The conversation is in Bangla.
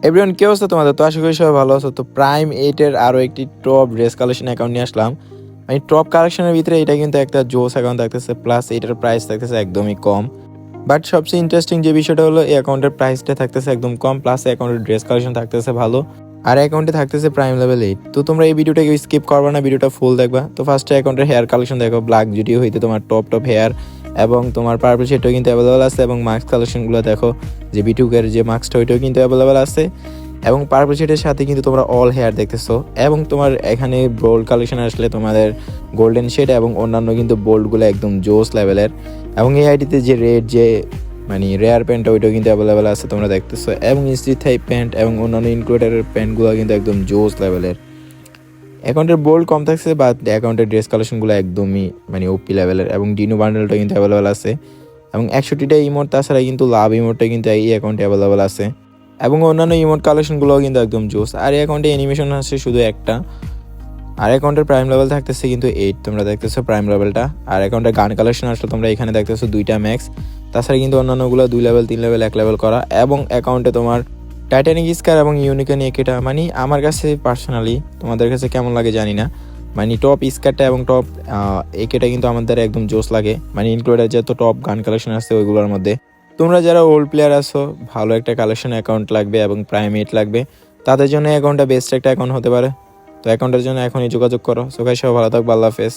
এভরিওয়ান, কি অবস্থা তোমাদের? তো আশা করি সবাই ভালো আছো। তো প্রাইম 8-এর আরও একটি টপ ড্রেস কালেকশন অ্যাকাউন্ট নিয়ে আসলাম। মানে টপ কালেকশনের ভিতরে এটা কিন্তু একটা জোস অ্যাকাউন্ট থাকতেছে, প্লাস এটার প্রাইস থাকতেছে একদমই কম। বাট সবচেয়ে ইন্টারেস্টিং যে বিষয়টা হলো, এই অ্যাকাউন্টের প্রাইসটা থাকতেছে একদম কম, প্লাস অ্যাকাউন্টের ড্রেস কালেকশন থাকতেছে ভালো, আর অ্যাকাউন্টে থাকতেছে প্রাইম লেভেল 8। তো তোমরা এই ভিডিওটাকে স্কিপ করবা না, ভিডিওটা ফুল দেখবা। তো ফার্স্টে অ্যাকাউন্টের হেয়ার কালেকশন দেখো, ব্ল্যাক জুডিও হইতে তোমার টপ হেয়ার, এবং তোমার পার্পল শেডটাও কিন্তু অ্যাভেলেবেল আছে। এবং মাস্ক কালেকশনগুলো দেখো, যে বিটুকের যে মাস্কটা ওইটাও কিন্তু অ্যাভেলেবেল আছে। এবং পার্পল শেডের সাথে কিন্তু তোমরা অল হেয়ার দেখতেছো। এবং তোমার এখানে বোল্ড কালেকশন আসলে তোমাদের গোল্ডেন শেড এবং অন্যান্য কিন্তু বোল্ডগুলো একদম জোস লেভেলের। এবং এই আইডিতে যে রেড যে মানে রেয়ার প্যান্ট ওইটাও কিন্তু অ্যাভেলেবেল আছে, তোমরা দেখতেছো। এবং স্ট্রিট থাই প্যান্ট এবং অন্যান্য ইনক্লুডের প্যান্টগুলো কিন্তু একদম জোস লেভেলের। অ্যাকাউন্টের বোল্ড কম থাকছে, বাট অ্যাকাউন্টের ড্রেস কালেকশনগুলো একদমই মানে ওপি লেভেলের। এবং ডিনো বান্ডেলটা কিন্তু অ্যাভেলেবেল আছে। এবং 61টা ইমোট, তাছাড়া কিন্তু লাভ ইমোটটা কিন্তু এই অ্যাকাউন্টে অ্যাভেলেবেল আছে। এবং অন্যান্য ইমোট কালেকশনগুলোও কিন্তু একদম জোস। আর এই অ্যাকাউন্টে অ্যানিমেশন আছে শুধু একটা। আর অ্যাকাউন্টের প্রাইম লেভেল থাকতেছে কিন্তু 8, তোমরা দেখতেছো প্রাইম লেভেলটা। আর অ্যাকাউন্টের গান কালেকশন আসলে তোমরা এখানে দেখতেছো 2টা ম্যাক্স। তাছাড়া কিন্তু অন্যান্যগুলো 2 লেভেল 3 লেভেল 1 লেভেল করা। এবং অ্যাকাউন্টে তোমার টাইটানিক স্কার এবং ইউনিকর্ন একেটা, মানে আমার কাছে পার্সোনালি, তোমাদের কাছে কেমন লাগে জানি না, মানে টপ স্কারটা এবং টপ একেটা কিন্তু আমাদের একদম জোস লাগে। মানে ইনক্লুডেড যত টপ গান কালেকশন আছে ওইগুলোর মধ্যে। তোমরা যারা ওল্ড প্লেয়ার আছো, ভালো একটা কালেকশন অ্যাকাউন্ট লাগবে এবং প্রাইম 8 লাগবে, তাদের জন্য অ্যাকাউন্টটা বেস্ট একটা অ্যাকাউন্ট হতে পারে। তো অ্যাকাউন্টের জন্য এখনই যোগাযোগ করো। সো গাইস, সবাই ভালো থাকবে, আল্লাহ হাফেজ।